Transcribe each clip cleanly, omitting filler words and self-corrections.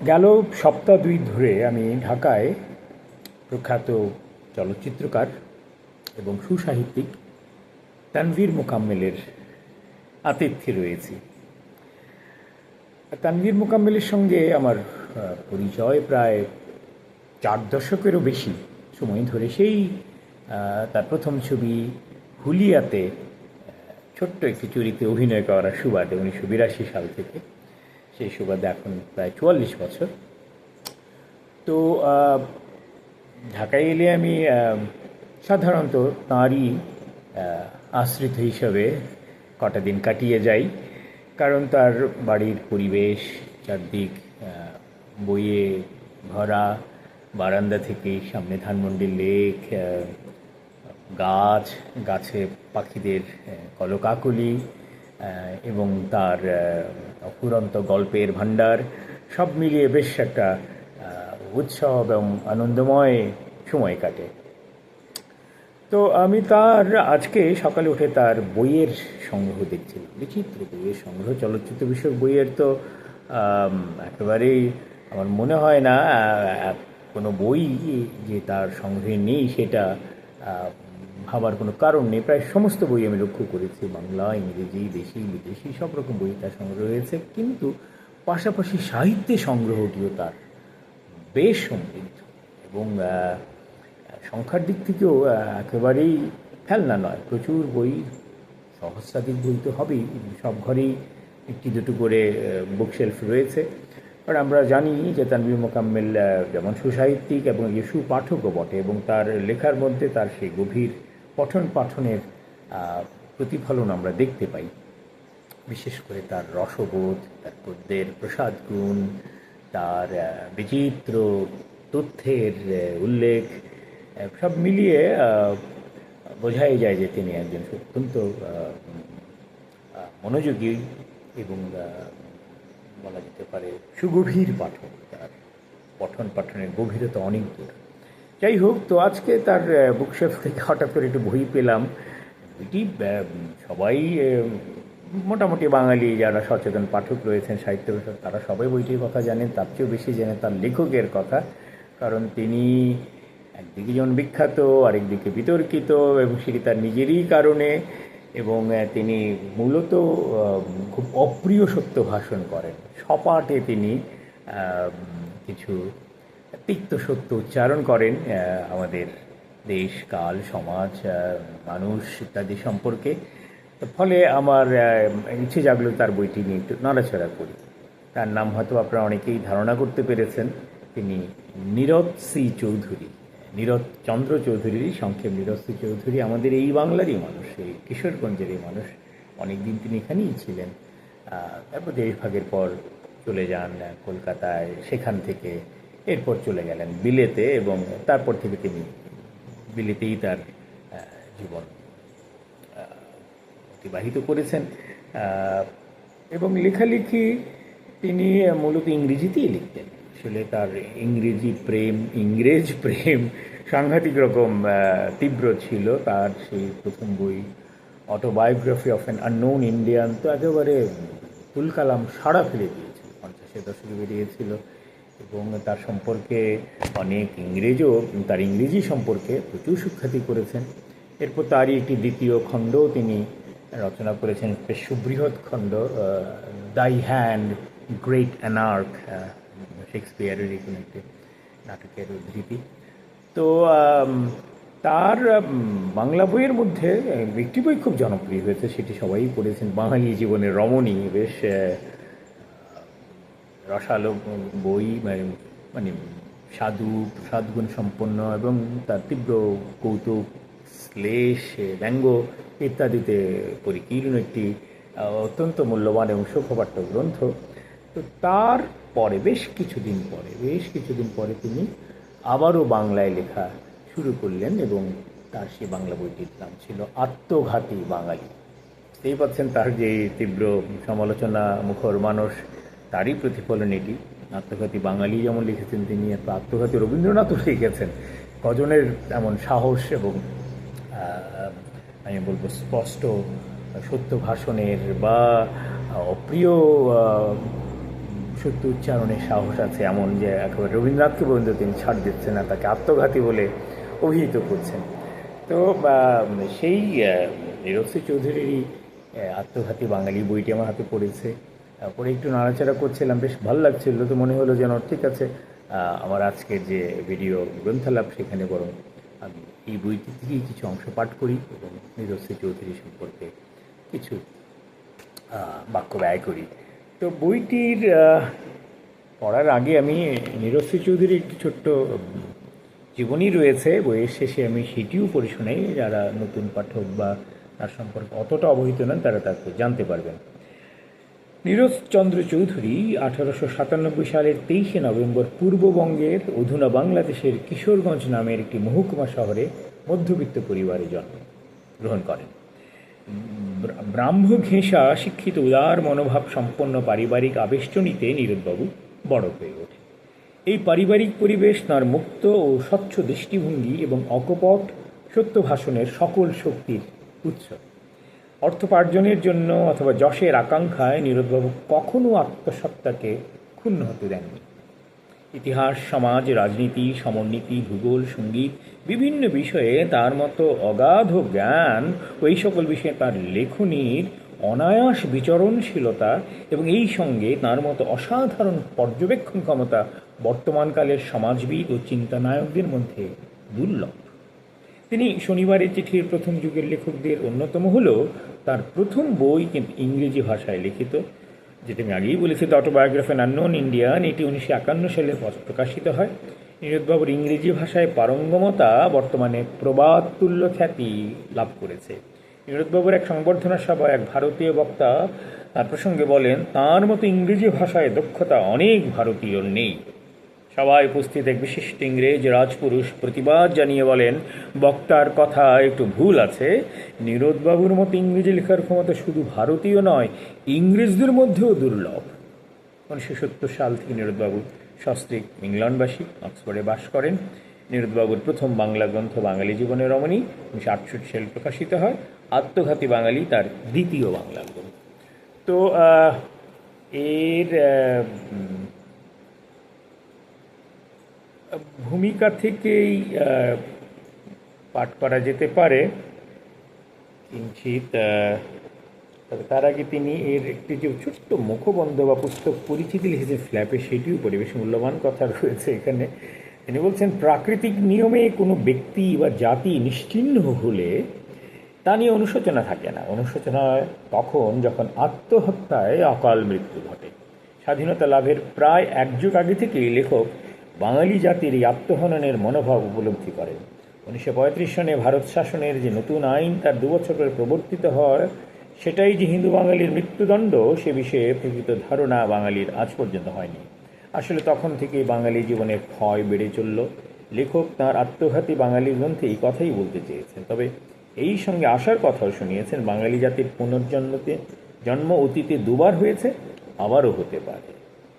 গেল সপ্তাহ দুই ধরে আমি ঢাকায় প্রখ্যাত চলচ্চিত্রকার এবং সুসাহিত্যিক তানভীর মোকাম্মেলের আতিথ্যে রয়েছি। তানভীর মোকাম্মেলের সঙ্গে আমার পরিচয় প্রায় 4 দশকেরও বেশি সময় ধরে। সেই তার প্রথম ছবি হুলিয়াতে ছোট্ট একটি চরিত্রে অভিনয় করার সুবাদে 1982 সাল থেকে, সেই সুবাদে এখন প্রায় 44 বছর। তো ঢাকায় এলে আমি সাধারণত তাঁরই আশ্রিত হিসাবে কটা দিন কাটিয়ে যাই, কারণ তার বাড়ির পরিবেশ, চারদিক বইয়ে ভরা, বারান্দা থেকে সামনে ধানমন্ডি লেক, গাছ, গাছে পাখিদের কলকাকলি এবং তার অফুরন্ত গল্পের ভাণ্ডার, সব মিলিয়ে বেশ একটা উৎসব এবং আনন্দময় সময় কাটে। তো আমি তার আজকে সকালে উঠে তার বইয়ের সংগ্রহ দেখছিলাম, বিচিত্র বইয়ের সংগ্রহ। চলচ্চিত্র বিষয়ক বইয়ের তো একেবারেই আমার মনে হয় না কোনো বই যে তার সংগ্রহে নেই সেটা ভাবার কোনো কারণ নেই। প্রায় সমস্ত বই আমি লক্ষ্য করেছি, বাংলা, ইংরেজি, দেশি বিদেশি সব রকম বই তার সংগ্রহ রয়েছে, কিন্তু পাশাপাশি সাহিত্যে সংগ্রহটিও তার বেশ সমৃদ্ধ এবং সংখ্যার দিক থেকেও একেবারেই ফেলনা নয়। প্রচুর বই, সহস্রাধিক বই তো হবেই, সব ঘরেই একটি দুটো করে বুকশেলফ রয়েছে। আর আমরা জানি যে তানভীর মোকাম্মেল যেমন সুসাহিত্যিক এবং সুপাঠকও বটে, এবং তার লেখার মধ্যে তার সেই গভীর পঠন পাঠনের প্রতিফলন আমরা দেখতে পাই। বিশেষ করে তার রসবোধ, তার পদ্যের প্রসাদ গুণ, তার বিচিত্র তথ্যের উল্লেখ, সব মিলিয়ে বোঝাই যায় যে তিনি একজন অত্যন্ত মনোযোগী এবং বলা যেতে পারে সুগভীর পাঠক। তার পঠন পাঠনের গভীরতা অনেক দূর। যাই হোক, তো আজকে তার বুকশেলফ থেকে হঠাৎ করে একটু বই পেলাম। বইটি সবাই মোটামুটি বাঙালি যারা সচেতন পাঠক রয়েছেন, সাহিত্য তারা সবাই বইটির কথা জানেন, তার চেয়েও বেশি জানেন তার লেখকের কথা। কারণ তিনি একদিকে যেমন বিখ্যাত, আরেকদিকে বিতর্কিত, এবং সেটি তার নিজেরই কারণে। এবং তিনি মূলত খুব অপ্রিয় সত্য ভাষণ করেন। সপাটে তিনি কিছু তিক্ত সত্য উচ্চারণ করেন আমাদের দেশ, কাল, সমাজ, মানুষ ইত্যাদি সম্পর্কে। ফলে আমার ইচ্ছে জাগলো তার বইটি নিয়ে একটু নাড়াচাড়া করি। তার নাম হয়তো আপনারা অনেকেই ধারণা করতে পেরেছেন। তিনি নীরদ সি চৌধুরী, নীরদ চন্দ্র চৌধুরীরই সংক্ষেপ নীরদ সি চৌধুরী। আমাদের এই বাংলারই মানুষ, এই কিশোরগঞ্জেরই মানুষ। অনেকদিন তিনি এখানেই ছিলেন। তারপর দেশভাগের পর চলে যান কলকাতায়, সেখান থেকে এরপর চলে গেলেন বিলেতে, এবং তারপর থেকে তিনি বিলেতেই তার জীবন অতিবাহিত করেছেন। এবং লেখালেখি তিনি মূলত ইংরেজিতেই লিখতেন। আসলে তার ইংরেজ প্রেম সাংঘাতিক রকম তীব্র ছিল। তার সেই প্রথম বই autobiography of an unknown Indian তো একেবারে তুলকালাম সাড়া ফেলে দিয়েছিল, 50-এর দশকে বেরিয়েছিল। এবং তার সম্পর্কে অনেক ইংরেজও তার ইংরেজি সম্পর্কে প্রচুর সুখ্যাতি করেছেন। এরপর তারই একটি দ্বিতীয় খণ্ডও তিনি রচনা করেছেন, বেশ সুবৃহৎ খণ্ড, দাই হ্যান্ড গ্রেট অ্যানার্ক, শেক্সপিয়ারের কোনো একটি নাটকের উদ্ধৃতি। তো তার বাংলা বইয়ের মধ্যে একটি বই খুব জনপ্রিয় হয়েছে, সেটি সবাই পড়েছেন, বাঙালি জীবনের রমণী। বেশ রসালো বই, মানে সাদগুণ সম্পন্ন, এবং তার তীব্র কৌতুক, শ্লেষ, ব্যঙ্গ ইত্যাদিতে পরিপূর্ণ একটি অত্যন্ত মূল্যবান এবং সুখপাঠ্য গ্রন্থ। তো তার পরে বেশ কিছুদিন পরে তিনি আবারও বাংলায় লেখা শুরু করলেন, এবং তার সেই বাংলা বইটির নাম ছিল আত্মঘাতী বাঙালি। এই পাচ্ছেন তার যে তীব্র সমালোচনা মুখর মানুষ, তারই প্রতিফলন এটি। আত্মঘাতী বাঙালি যেমন লিখেছেন তিনি, আত্মঘাতী রবীন্দ্রনাথও লিখেছেন। কজনের এমন সাহস এবং আমি বলবো স্পষ্ট সত্য ভাষণের বা অপ্রিয় সত্য উচ্চারণের সাহস আছে, এমন যে একেবারে রবীন্দ্রনাথকে পর্যন্ত তিনি ছাড় দিচ্ছেন না, তাকে আত্মঘাতী বলে অভিহিত করছেন। তো সেই নিরস্ত্রী চৌধুরীরই আত্মঘাতী বাঙালি বইটি আমার হাতে পড়েছে। পরে একটু নাড়াচাড়া করছিলাম, বেশ ভালো লাগছিল। তো মনে হলো যেন ঠিক আছে, আমার আজকের যে ভিডিও গ্রন্থালাপ সেখানে বরং আমি এই বইটি থেকেই কিছু অংশ পাঠ করি এবং নিরস্ত্রী চৌধুরী সম্পর্কে কিছু বাক্য ব্যয় করি। তো বইটির পড়ার আগে আমি নিরস্ত্রী চৌধুরীর একটি ছোট্ট জীবনী রয়েছে বইয়ের শেষে, আমি সেটিও পড়ে শোনাই। যারা নতুন পাঠক বা তার সম্পর্কে অতটা অবহিত নন তারা তাকে জানতে পারবেন। নীরজচন্দ্র চৌধুরী 1897 সালের 23শে নভেম্বর পূর্ববঙ্গের অধুনা বাংলাদেশের কিশোরগঞ্জ নামের একটি মহকুমা শহরে মধ্যবিত্ত পরিবারে জন্মগ্রহণ করেন। ব্রাহ্ম ঘেঁষা শিক্ষিত উদার মনোভাব সম্পন্ন পারিবারিক আবেষ্টনীতে নীরদবাবু বড় হয়ে ওঠে। এই পারিবারিক পরিবেশ তাঁর মুক্ত ও স্বচ্ছ দৃষ্টিভঙ্গি এবং অকপট সত্য ভাষণের সকল শক্তির উৎস। অর্থোপার্জনের জন্য অথবা যশের আকাঙ্ক্ষায় নীরদবাবু কখনও আত্মসত্তাকে ক্ষুণ্ণ হতে দেননি। ইতিহাস, সমাজ, রাজনীতি, সমরনীতি, ভূগোল, সঙ্গীত বিভিন্ন বিষয়ে তার মতো অগাধ জ্ঞান ও এই সকল বিষয়ে তার লেখনীর অনায়াস বিচরণশীলতা এবং এই সঙ্গে তার মতো অসাধারণ পর্যবেক্ষণ ক্ষমতা বর্তমানকালের সমাজবিদ ও চিন্তানায়কদের মধ্যে দুর্লভ। তিনি শনিবারের চিঠির প্রথম যুগের লেখকদের অন্যতম হলেও তার প্রথম বই কিন্তু ইংরেজি ভাষায় লিখিত, যেটা আমি আগেই বলেছি, the autobiography an unknown Indian. এটি 1951 সালে প্রকাশিত হয়। নীরদবাবুর ইংরেজি ভাষায় পারঙ্গমতা বর্তমানে প্রবাদ তুল্য খ্যাতি লাভ করেছে। নীরদবাবুর এক সংবর্ধনা সভায় এক ভারতীয় বক্তা তার প্রসঙ্গে বলেন, তাঁর মতো ইংরেজি ভাষায় দক্ষতা অনেক ভারতীয়র নেই। সবাই উপস্থিত এক বিশিষ্ট ইংরেজ রাজপুরুষ প্রতিবাদ জানিয়ে বলেন, বক্তার কথা একটু ভুল আছে। নীরদবাবুর মতো ইংরেজি লেখার ক্ষমতা শুধু ভারতীয় নয়, ইংরেজদের মধ্যেও দুর্লভ। 1970 সাল থেকে নীরদবাবু সস্ত্রীক ইংল্যান্ডবাসী, অক্সফোর্ডে বাস করেন। নীরদবাবুর প্রথম বাংলা গ্রন্থ বাঙালি জীবনের রমণী 1968 সালে প্রকাশিত হয়। আত্মঘাতী বাঙালি তার দ্বিতীয় বাংলা গ্রন্থ। তো এর ভূমিকা থেকেই পাঠ করা যেতে পারে কিঞ্চিত। তবে তার আগে তিনি এর একটি যে ছোট্ট মুখবন্ধ বা পুস্তক পরিচিতি লিখেছেন ফ্ল্যাপে, সেটিও পরিবেশ মূল্যবান কথা রয়েছে এখানে। তিনি বলছেন, প্রাকৃতিক নিয়মে কোনো ব্যক্তি বা জাতি নিশ্চিহ্ন হলে তা নিয়ে অনুশোচনা থাকে না। অনুশোচনা তখন যখন আত্মহত্যায় অকাল মৃত্যু ঘটে। স্বাধীনতা লাভের প্রায় এক যুগ আগে থেকেই লেখক বাঙালি জাতির এই আত্মহননের মনোভাব উপলব্ধি করেন। 1935 সনে ভারত শাসনের যে নতুন আইন তার 2 বছর পরে প্রবর্তিত হয়, সেটাই যে হিন্দু বাঙালির মৃত্যুদণ্ড সে বিষয়ে প্রকৃত ধারণা বাঙালির আজ পর্যন্ত হয়নি। আসলে তখন থেকেই বাঙালি জীবনের ক্ষয় বেড়ে চলল। লেখক তাঁর আত্মঘাতী বাঙালি গ্রন্থে এই কথাই বলতে চেয়েছেন। তবে এই সঙ্গে আশার কথাও শুনিয়েছেন, বাঙালি জাতির জন্ম অতীতে 2 বার হয়েছে, আবারও হতে পারে।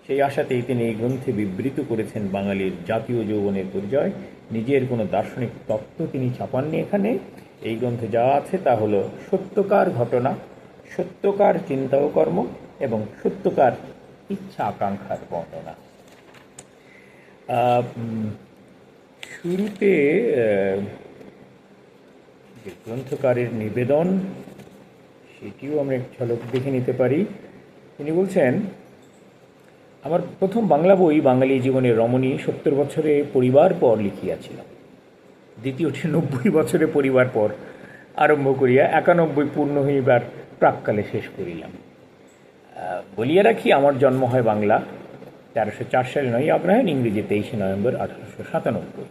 সেই আশাতেই তিনি এই গ্রন্থে বিবৃত করেছেন বাঙালির জাতীয় যৌবনের পরিচয়। নিজের কোনো দার্শনিক তত্ত্ব তিনি চাপাননি এখানে। এই গ্রন্থে যা আছে তা হলো সত্যকার ঘটনা, সত্যকার চিন্তা ও কর্ম এবং সত্যকার ইচ্ছা আকাঙ্ক্ষার বর্ণনা। শুরুতে যে গ্রন্থকারের নিবেদন সেটিও আমরা এক ঝলক দেখে নিতে পারি। তিনি বলছেন, আমার প্রথম বাংলা বই বাঙালি জীবনের রমণী 70 বছরে পরিবার পর লিখিয়াছিলাম। দ্বিতীয়টি 90 বছরে পরিবার পর আরম্ভ করিয়া 91 পূর্ণ হইবার প্রাককালে শেষ করিলাম। বলিয়া রাখি, আমার জন্ম হয় বাংলা 1304 সালে 9 অগ্রহায়ণ, ইংরেজি 23শে নভেম্বর 1897।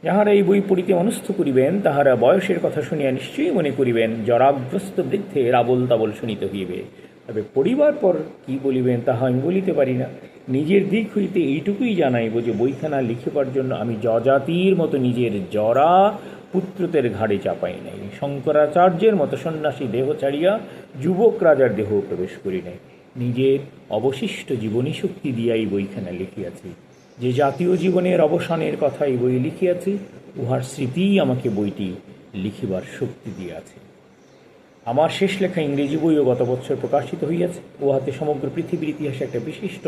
যাহারা এই বই পড়িতে মনস্থ করিবেন তাহারা বয়সের কথা শুনিয়া নিশ্চয়ই মনে করিবেন জরাগ্রস্ত বৃদ্ধের আবল তাবল শুনিতে হইবে। তবে পড়িবার পর কি বলিবেন তাহা আমি বলিতে পারি না। নিজের দিক হইতে এইটুকুই জানাইব যে বইখানা লিখিবার জন্য আমি যজাতির মতো নিজের জরা পুত্রদের ঘাড়ে চাপাই নাই। শঙ্করাচার্যের মতো সন্ন্যাসী দেহ ছাড়িয়া যুবক রাজার দেহ প্রবেশ করি নাই। নিজের অবশিষ্ট জীবনী শক্তি দিয়াই বইখানা লিখিয়াছি। যে জাতীয় জীবনের অবসানের কথাই বই লিখিয়াছি, উহার স্মৃতিই আমাকে বইটি লিখিবার শক্তি দিয়াছে। আমার শেষ লেখা ইংরেজি বইও গত বছর প্রকাশিত হইয়াছে। উহাতে সমগ্র পৃথিবীর ইতিহাসে একটা বিশিষ্ট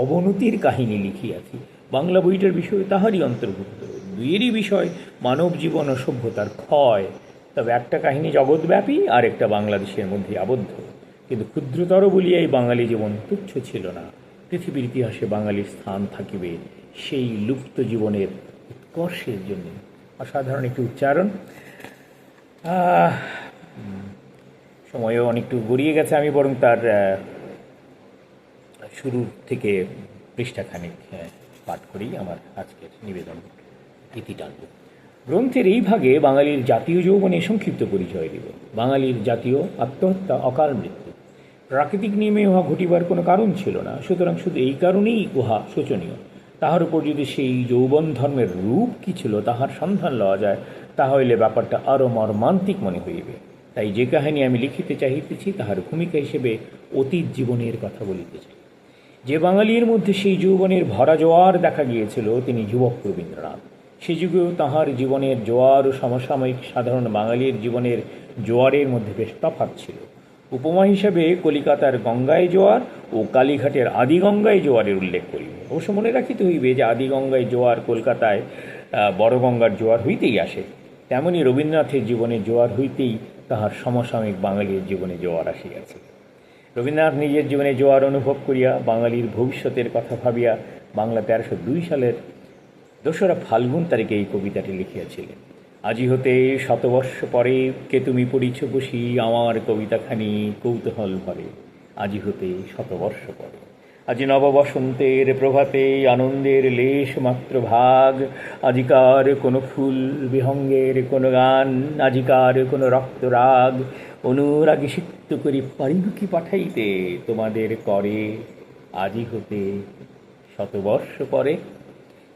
অবনতির কাহিনী লিখিয়াছি। বাংলা বইটার বিষয় তাহারই অন্তর্ভুক্ত। দুইয়েরই বিষয় মানব জীবন ও সভ্যতার ক্ষয়। তবে একটা কাহিনী জগৎব্যাপী, আর একটা বাংলাদেশের মধ্যে আবদ্ধ। কিন্তু ক্ষুদ্রতর বলিয়া এই বাঙালি জীবন তুচ্ছ ছিল না। পৃথিবীর ইতিহাসে বাঙালির স্থান থাকিবে সেই লুপ্ত জীবনের উৎকর্ষের জন্য। অসাধারণ একটি উচ্চারণ। আহ, সময়ও অনেকটু গড়িয়ে গেছে, আমি বরং তার শুরুর থেকে পৃষ্ঠাখানিক পাঠ করেই আমার আজকের নিবেদন ইতি টানব। গ্রন্থের এই ভাগে বাঙালির জাতীয় যৌবনে সংক্ষিপ্ত পরিচয় দিব। বাঙালির জাতীয় আত্মহত্যা অকাল মৃত্যু। প্রাকৃতিক নিয়মে উহা ঘটিবার কোনো কারণ ছিল না, সুতরাং শুধু এই কারণেই উহা শোচনীয়। তাহার উপর যদি সেই যৌবন ধর্মের রূপ কী ছিল তাহার সন্ধান লওয়া যায়, তাহলে ব্যাপারটা আরও মর্মান্তিক মনে হইবে। তাই যে কাহিনী আমি লিখিতে চাহিতেছি তাহার ভূমিকা হিসেবে অতীত জীবনের কথা বলিতে চাই। যে বাঙালির মধ্যে সেই যৌবনের ভরা জোয়ার দেখা গিয়েছিল তিনি যুবক রবীন্দ্রনাথ। সে যুগেও তাঁহার জীবনের জোয়ার ও সমসাময়িক সাধারণ বাঙালির জীবনের জোয়ারের মধ্যে বেশ তফাৎ ছিল। উপমা হিসাবে কলিকাতার গঙ্গায় জোয়ার ও কালীঘাটের আদিগঙ্গায় জোয়ারের উল্লেখ করিব। অবশ্য মনে রাখিতে হইবে যে আদিগঙ্গায় জোয়ার কলকাতায় বড় গঙ্গার জোয়ার হইতেই আসে, তেমনি রবীন্দ্রনাথের জীবনে জোয়ার হইতেই তাহার সমসাময়িক বাঙালির জীবনে জোয়ার আসিয়াছে। রবীন্দ্রনাথ নিজের জীবনে জোয়ার অনুভব করিয়া বাঙালির ভবিষ্যতের কথা ভাবিয়া বাংলা 1302 সালের 2রা ফাল্গুন তারিখে এই কবিতাটি লিখিয়াছিলেন। আজি হতে শতবর্ষ পরে কে তুমি পড়িছ বসি আমার কবিতাখানি কৌতূহল ভরে। আজি হতে শতবর্ষ পরে। আজি নববসন্তের প্রভাতে আনন্দের লেশ মাত্র ভাগ। আজিকার কোনো ফুল বিহঙ্গের কোনো গান, আজিকার কোনো রক্তরাগ। অনুরাগে সিক্ত করি পারিব কি পাঠাইতে তোমাদের করে আজি হতে শতবর্ষ পরে।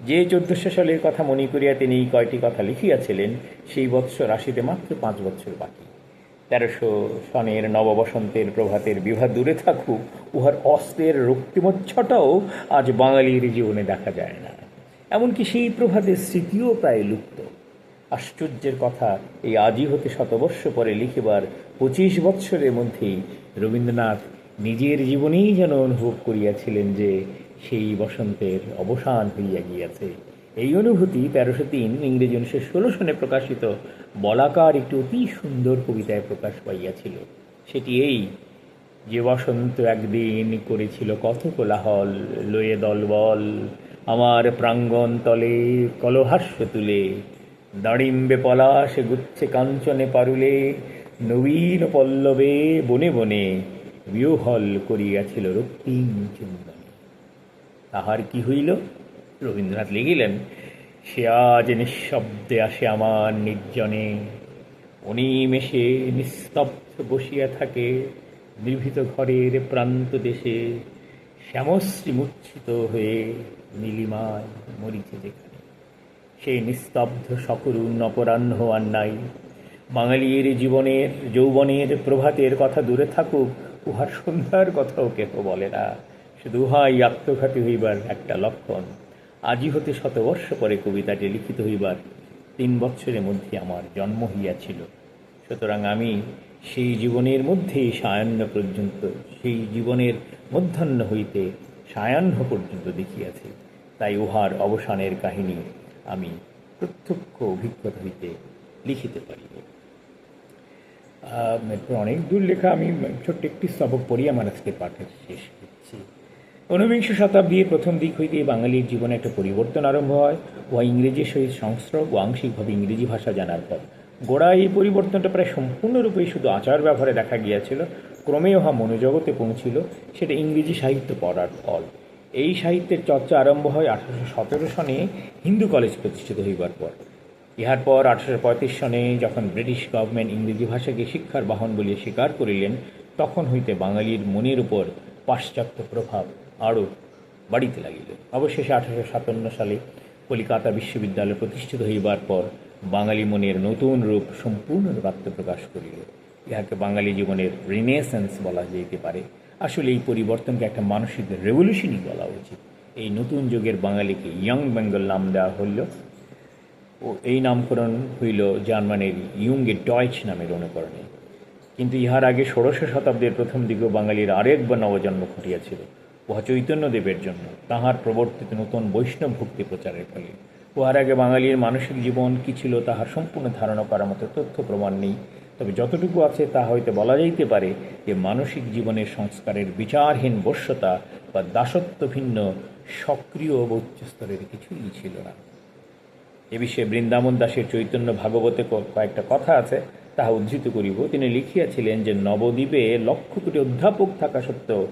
যে 1400 সালের কথা মনে করিয়া তিনি কয়টি কথা লিখিয়াছিলেন, সেই বৎসর আসিতে মাত্র 5 বৎসর বাকি। 1300 সনের নববসন্তের প্রভাতের বিভা দূরে থাকুক, উহার অস্ত্রের রক্তিমচ্ছটাও আজ বাঙালির জীবনে দেখা যায় না। এমনকি সেই প্রভাতের স্মৃতিও প্রায় লুপ্ত। আশ্চর্যের কথা, এই আজি হতে শতবর্ষ পরে লিখিবার 25 বৎসরের মধ্যেই রবীন্দ্রনাথ নিজের জীবনেই যেন অনুভব করিয়াছিলেন যে সেই বসন্তের অবসান হইয়া গিয়াছে। এই অনুভূতি 1303 ইংরেজি 1916 সনে প্রকাশিত বলাকার একটি অতি সুন্দর কবিতায় প্রকাশ পাইয়াছিল। সেটি এই যে বসন্ত একদিন করেছিল কত কোলাহল, লয়ে দলবল আমার প্রাঙ্গণ তলে কলহাস্য তুলে। দাঁড়িম্বে পলাশ গুচ্ছে কাঞ্চনে পারুলে, নবীন পল্লবে বনে বনে বিহ্বল করিয়াছিল রক্তিম চন্দনে। তাহার কি হইল? রবীন্দ্রনাথ লিখিলেন, সে আজ নিঃশব্দে আসে আমার নির্জনে, অনিমেষে নিস্তব্ধ বসিয়া থাকে নিভৃত ঘরের প্রান্ত দেশে, শ্যামশ্রী মূর্ছিত হয়ে নীলিমায় মরিছে যেখানে। সেই নিস্তব্ধ সকরুণ অপরাহ্ন আর নাই। বাঙালির জীবনের যৌবনের প্রভাতের কথা দূরে থাকুক, উহার সন্ধ্যার কথাও কেহ বলে না। শুধু উহাই আত্মঘাতী হইবার একটা লক্ষণ। আজি হতে শতবর্ষ পরে কবিতাটি লিখিত হইবার 3 বৎসরের মধ্যে আমার জন্ম হইয়াছিল। সুতরাং আমি সেই জীবনের মধ্যেই সায়াহ্ন পর্যন্ত, সেই জীবনের মধ্যাহ্ন হইতে সায়াহ্ন পর্যন্ত দেখিয়াছি। তাই উহার অবসানের কাহিনী আমি প্রত্যক্ষ অভিজ্ঞতা হইতে লিখিতে পারিব। অনেক দূর লেখা, আমি ছোট্ট একটি স্তবক পড়ি আমার আজকে পাঠের শেষ করছি। 19বিংশ শতাব্দীর প্রথম দিক হইতে বাঙালির জীবনে একটা পরিবর্তন আরম্ভ হয়। উহা ইংরেজির সহিত সংস্রব ও আংশিকভাবে ইংরেজি ভাষা জানার পর। গোড়ায় এই পরিবর্তনটা প্রায় সম্পূর্ণরূপেই শুধু আচার ব্যবহারে দেখা গিয়াছিল। ক্রমে উহা মনোজগতে পৌঁছিল, সেটা ইংরেজি সাহিত্য পড়ার ফল। এই সাহিত্যের চর্চা আরম্ভ হয় 1817 সনে হিন্দু কলেজ প্রতিষ্ঠিত হইবার পর। ইহার পর 1835 সনে যখন ব্রিটিশ গভর্নমেন্ট ইংরেজি ভাষাকে শিক্ষার বাহন বলিয়া স্বীকার করিলেন, তখন হইতে বাঙালির মনের উপর পাশ্চাত্য প্রভাব আরও বাড়িতে লাগিল। অবশেষে 1857 সালে কলিকাতা বিশ্ববিদ্যালয় প্রতিষ্ঠিত হইবার পর বাঙালি মনের নতুন রূপ সম্পূর্ণরূপে আত্মপ্রকাশ করিল। ইহাকে বাঙালি জীবনের রিনেসেন্স বলা যেতে পারে। আসলে এই পরিবর্তনকে একটা মানসিক রেভলিউশনই বলা উচিত। এই নতুন যুগের বাঙালিকে ইয়ং বেঙ্গল নাম দেওয়া হইল ও এই নামকরণ হইল জার্মানির ইয়ুঙ্গে ডয়েচ নামের অনুকরণে। কিন্তু ইহার আগে ষোড়শ শতাব্দীর প্রথম দিকেও বাঙালির আরেকবার নবজন্ম ঘটিয়াছিল, উহা চৈতন্যদেবের জন্য, তাঁহার প্রবর্তিত নূতন বৈষ্ণব ভক্তি প্রচারের ফলে। উহার আগে বাঙালির মানসিক জীবন কী ছিল তাহার সম্পূর্ণ ধারণা করার মতো তথ্য প্রমাণ নেই, তবে যতটুকু আছে তা হয়তো বলা যাইতে পারে যে মানসিক জীবনের সংস্কারের বিচারহীন বশ্যতা বা দাসত্ব ভিন্ন সক্রিয় বা উচ্চস্তরের কিছুই ছিল না। এ বিষয়ে বৃন্দাবন দাসের চৈতন্য ভাগবতে কয়েকটা কথা আছে, তাহা উদ্ধৃত করিব। তিনি লিখিয়াছিলেন যে নবদ্বীপে লক্ষ কোটি অধ্যাপক থাকা সত্ত্বেও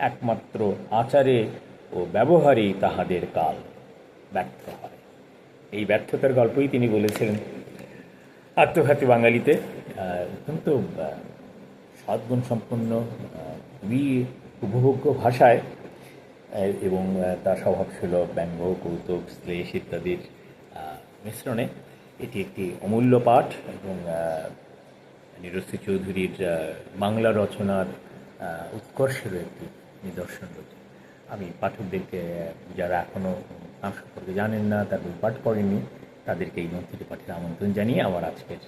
একমাত্র আচারে ও ব্যবহারেই তাহাদের কাল ব্যর্থ হয়। এই ব্যর্থতার গল্পই তিনি বলেছিলেন আত্মঘাতী বাঙালিতে। অত্যন্ত সদ্গুণ সম্পন্ন, খুবই উপভোগ্য ভাষায় এবং তার স্বভাবসুলভ ব্যঙ্গ, কৌতুক, শ্লেষ ইত্যাদির মিশ্রণে এটি একটি অমূল্য পাঠ এবং নিরস্তি চৌধুরীর বাংলা রচনার উৎকর্ষেরও একটি নিদর্শন রয়েছে। আমি পাঠকদেরকে, যারা এখনও তাঁর সম্পর্কে জানেন না, তার বই পাঠ করেননি, তাদেরকে এই গ্রন্থটি পাঠের আমন্ত্রণ জানিয়ে আমার আজকের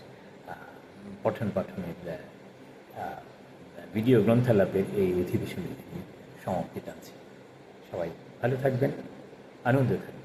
পঠন পাঠনের ভিডিও গ্রন্থালাপের এই অধিবেশনে সমাপ্তি টানছি। সবাই ভালো থাকবেন, আনন্দে থাকবেন।